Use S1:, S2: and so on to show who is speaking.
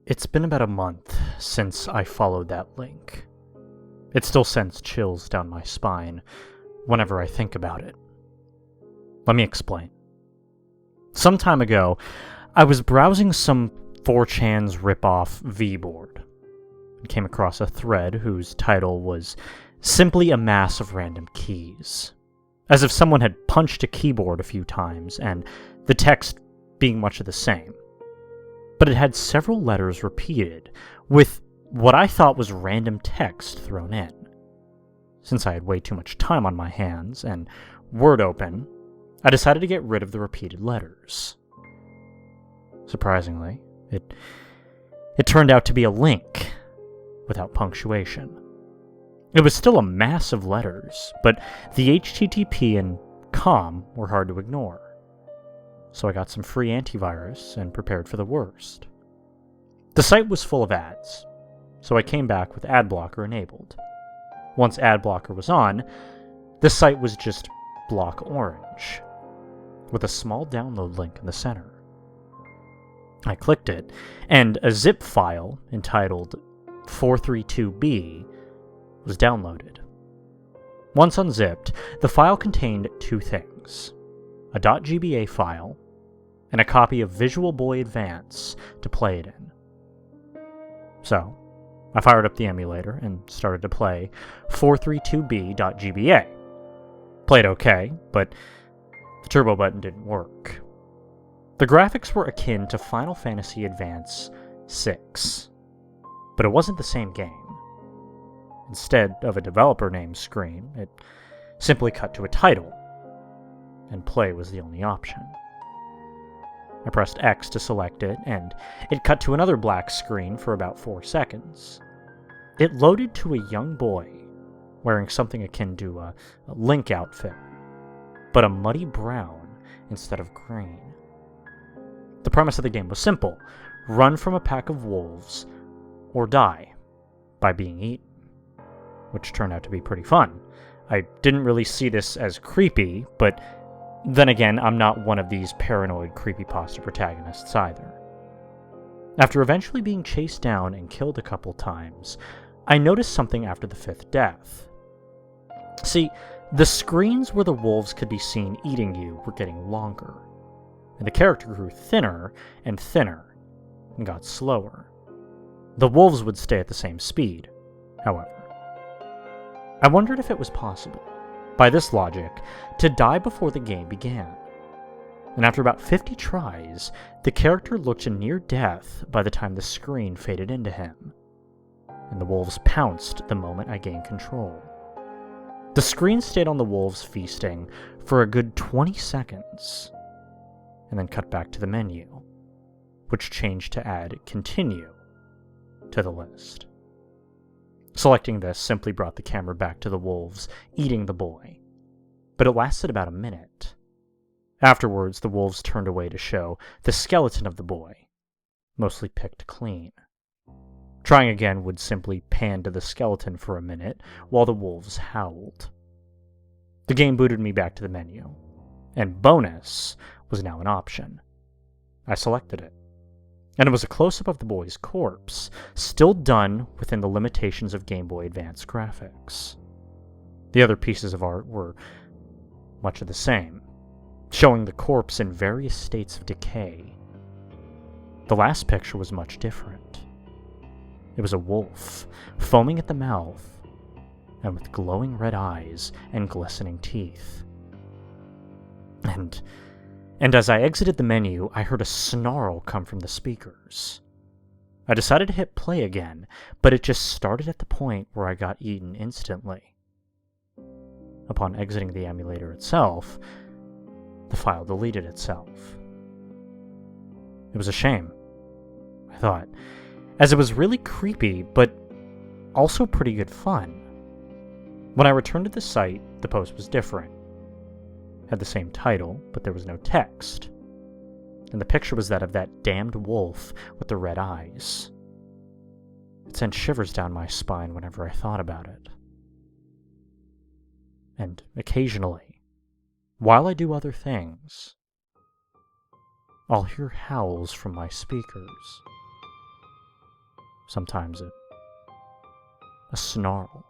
S1: It's been about a month since I followed that link. It still sends chills down my spine whenever I think about it. Let me explain. Some time ago, I was browsing some 4chan's ripoff V-board and came across a thread whose title was simply a mass of random keys, as if someone had punched a keyboard a few times and the text being much of the same. But it had several letters repeated, with what I thought was random text thrown in. Since I had way too much time on my hands and Word open, I decided to get rid of the repeated letters. Surprisingly, it turned out to be a link without punctuation. It was still a mass of letters, but the HTTP and COM were hard to ignore. So I got some free antivirus and prepared for the worst. The site was full of ads, so I came back with ad blocker enabled. Once ad blocker was on, the site was just block orange, with a small download link in the center. I clicked it, and a zip file entitled 432B was downloaded. Once unzipped, the file contained two things: a .gba file, and a copy of Visual Boy Advance to play it in. So, I fired up the emulator and started to play 432b.gba. Played okay, but the turbo button didn't work. The graphics were akin to Final Fantasy Advance 6, but it wasn't the same game. Instead of a developer name screen, it simply cut to a title, and play was the only option. I pressed X to select it, and it cut to another black screen for about 4 seconds. It loaded to a young boy wearing something akin to a Link outfit, but a muddy brown instead of green. The premise of the game was simple: run from a pack of wolves, or die by being eaten, which turned out to be pretty fun. I didn't really see this as creepy, but then again, I'm not one of these paranoid creepypasta protagonists either. After eventually being chased down and killed a couple times, I noticed something after the 5th death. See, the screens where the wolves could be seen eating you were getting longer, and the character grew thinner and thinner and got slower. The wolves would stay at the same speed, however. I wondered if it was possible, by this logic, to die before the game began. And after about 50 tries, the character looked to near death by the time the screen faded into him, and the wolves pounced the moment I gained control. The screen stayed on the wolves feasting for a good 20 seconds, and then cut back to the menu, which changed to add continue to the list. Selecting this simply brought the camera back to the wolves eating the boy, but it lasted about a minute. Afterwards, the wolves turned away to show the skeleton of the boy, mostly picked clean. Trying again would simply pan to the skeleton for a minute while the wolves howled. The game booted me back to the menu, and bonus was now an option. I selected it, and it was a close-up of the boy's corpse, still done within the limitations of Game Boy Advance graphics. The other pieces of art were much of the same, showing the corpse in various states of decay. The last picture was much different. It was a wolf, foaming at the mouth, and with glowing red eyes and glistening teeth. And as I exited the menu, I heard a snarl come from the speakers. I decided to hit play again, but it just started at the point where I got eaten instantly. Upon exiting the emulator itself, the file deleted itself. It was a shame, I thought, as it was really creepy, but also pretty good fun. When I returned to the site, the post was different. Had the same title, but there was no text, and the picture was that of that damned wolf with the red eyes. It sent shivers down my spine whenever I thought about it. And occasionally, while I do other things, I'll hear howls from my speakers. sometimes a snarl.